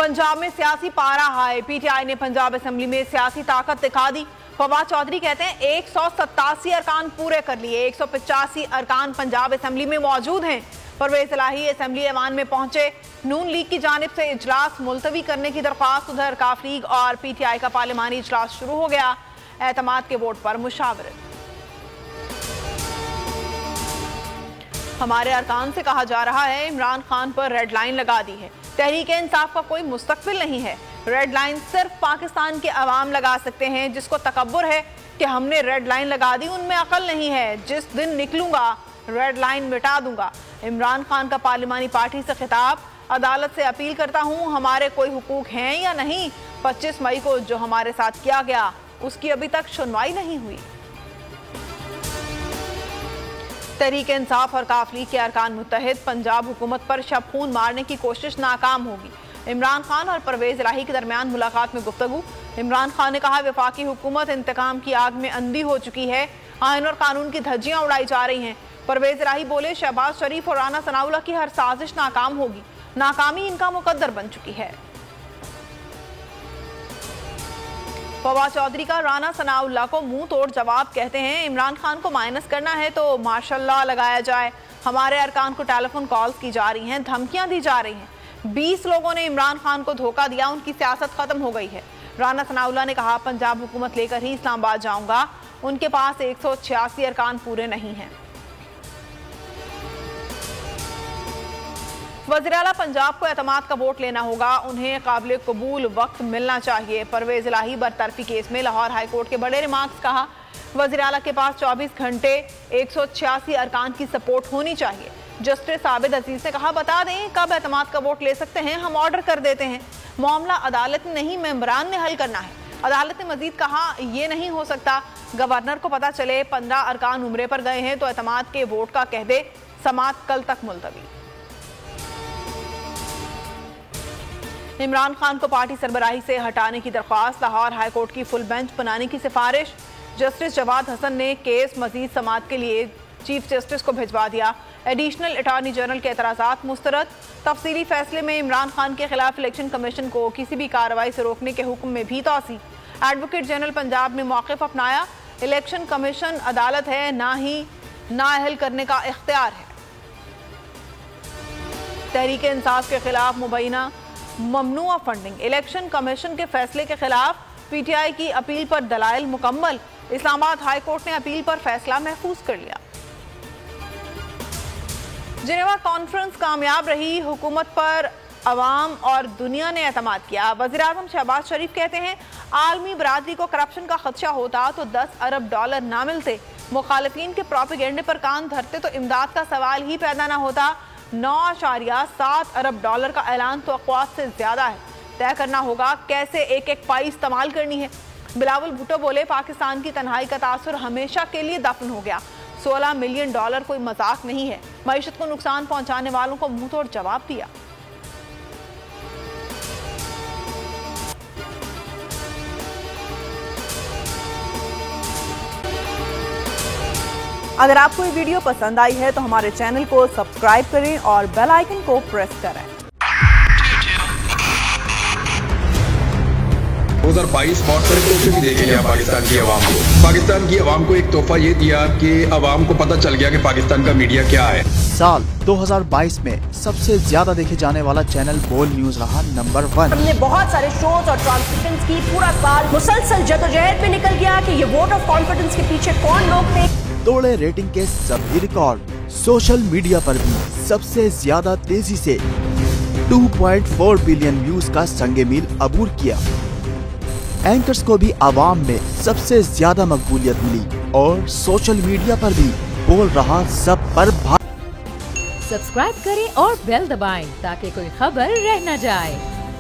पंजाब में सियासी पारा हाई। पीटीआई ने पंजाब असेंबली में सियासी ताकत दिखा दी। फवाद चौधरी कहते हैं 187 अरकान पूरे कर लिए। 185 अरकान पंजाब असेंबली में मौजूद हैं। परवेज इलाही असेंबली ऐवान में पहुंचे। नून लीग की जानिब से इजलास मुलतवी करने की दरख्वास्त। उधर काफ लीग और पीटीआई का पार्लिमानी इजलास शुरू हो गया। एतमाद के वोट पर मुशावरत। हमारे अरकान से कहा जा रहा है इमरान खान पर रेड लाइन लगा दी है। तहरीक इंसाफ का कोई मुस्तकबिल नहीं है। रेड लाइन सिर्फ पाकिस्तान के अवाम लगा सकते हैं। जिसको तकब्बुर है कि हमने रेड लाइन लगा दी, उनमें अकल नहीं है। जिस दिन निकलूंगा रेड लाइन मिटा दूंगा। इमरान खान का पार्लिमानी पार्टी से खिताब। अदालत से अपील करता हूं, हमारे कोई हुकूक हैं या नहीं। 25 मई को जो हमारे साथ किया गया उसकी अभी तक सुनवाई नहीं हुई। तहरीक इंसाफ और काफ लीग के अरकान मुत्तहिद। पंजाब हुकूमत पर शबखून मारने की कोशिश नाकाम होगी। इमरान खान और परवेज इलाही के दरमियान मुलाकात में गुफ्तगू। इमरान खान ने कहा वफाकी हुकूमत इंतकाम की आग में अंधी हो चुकी है। आइन और कानून की धज्जियां उड़ाई जा रही हैं। परवेज इलाही बोले शहबाज शरीफ और राना सनाउल्लाह की हर साजिश नाकाम होगी। नाकामी इनका मुकद्दर बन चुकी है। फवाद चौधरी का राना सनाउल्लाह को मुंह तोड़ जवाब। कहते हैं इमरान खान को माइनस करना है तो माशाल्लाह लगाया जाए। हमारे अरकान को टेलीफोन कॉल्स की जा रही हैं, धमकियां दी जा रही हैं। 20 लोगों ने इमरान खान को धोखा दिया, उनकी सियासत खत्म हो गई है। राना सनाउल्लाह ने कहा पंजाब हुकूमत लेकर ही इस्लामाबाद जाऊंगा। उनके पास 186 अरकान पूरे नहीं हैं। वज़ीर-ए-आला पंजाब को एतमाद का वोट लेना होगा। उन्हें काबिल कबूल वक्त मिलना चाहिए। परवेज इलाही बरतरफी केस में लाहौर हाई कोर्ट के बड़े रिमार्क्स। कहा वज़ीर-ए-आला के पास 24 घंटे 186 अरकान की सपोर्ट होनी चाहिए। जस्टिस आबिद अजीज ने कहा बता दें कब एतमाद का वोट ले सकते हैं, हम ऑर्डर कर देते हैं। मामला अदालत ने नहीं मेंबरान ने हल करना है। अदालत ने मजीद कहा यह नहीं हो सकता गवर्नर को पता चले 15 अरकान उम्रे पर गए हैं तो एतमाद के वोट का कह दे। समात कल तक मुलतवी। इमरान खान को पार्टी सरबराही से हटाने की दरख्वास्त। लाहौर हाई कोर्ट की फुल बेंच बनाने की सिफारिश। जस्टिस जवाद हसन ने केस मजीद समाअत के लिए चीफ जस्टिस को भिजवा दिया। एडिशनल अटॉर्नी जनरल के एतराज़ात मुस्तरद। तफसीली फैसले में इमरान खान के खिलाफ इलेक्शन कमीशन को किसी भी कार्रवाई से रोकने के हुक्म में भी तोसी। एडवोकेट जनरल पंजाब ने मौक़िफ़ अपनाया। इलेक्शन कमीशन अदालत है, ना ही नाअहल करने का इख्तियार है। तहरीक इंसाफ के खिलाफ मुबैना ममनुआ फंडिंग। इलेक्शन कमीशन के फैसले के खिलाफ पीटीआई की अपील पर दलाइल मुकम्मल। इस्लामाबाद हाई कोर्ट ने अपील पर फैसला महफूज कर लिया। जिनेवा कॉन्फ्रेंस कामयाब रही। हुकूमत पर अवाम और दुनिया ने एतमाद किया। वज़ीर-ए-आज़म शहबाज शरीफ कहते हैं आलमी बरादरी को करप्शन का खदशा होता तो 10 अरब डॉलर ना मिलते। मुखालिफिन के प्रोपेगेंडे पर कान धरते तो इमदाद का सवाल ही पैदा ना होता। 9.7 अरब डॉलर का ऐलान तो अक़वात से ज्यादा है। तय करना होगा कैसे एक एक पाई इस्तेमाल करनी है। बिलावल भुट्टो बोले पाकिस्तान की तन्हाई का तासुर हमेशा के लिए दफन हो गया। 16 मिलियन डॉलर कोई मजाक नहीं है। मईशत को नुकसान पहुंचाने वालों को मुंह तोड़ जवाब दिया। अगर आपको ये वीडियो पसंद आई है तो हमारे चैनल को सब्सक्राइब करें और बेल आइकन को प्रेस करें। 2022 बहुत सारे तोहफे भी देखे गया पाकिस्तान की आवाम को। पाकिस्तान की आवाम को एक तोहफा ये दिया कि आवाम को पता चल गया कि पाकिस्तान का मीडिया क्या है। साल 2022 में सबसे ज्यादा देखे जाने वाला चैनल बोल न्यूज रहा नंबर 1। हमने बहुत सारे शोज और ट्रांसमिशंस की। पूरा साल मुसलसल जदोजहद में निकल गया कि ये वोट ऑफ कॉन्फिडेंस के पीछे कौन लोग थे। तोड़े रेटिंग के सभी रिकॉर्ड। सोशल मीडिया पर भी सबसे ज्यादा तेजी से 2.4 बिलियन व्यूज का संगे मील अबूर किया। एंकर्स को भी आवाम में सबसे ज्यादा मकबूलियत मिली और सोशल मीडिया पर भी बोल रहा सब पर सब्सक्राइब करें और बेल दबाएं ताकि कोई खबर रह न जाए।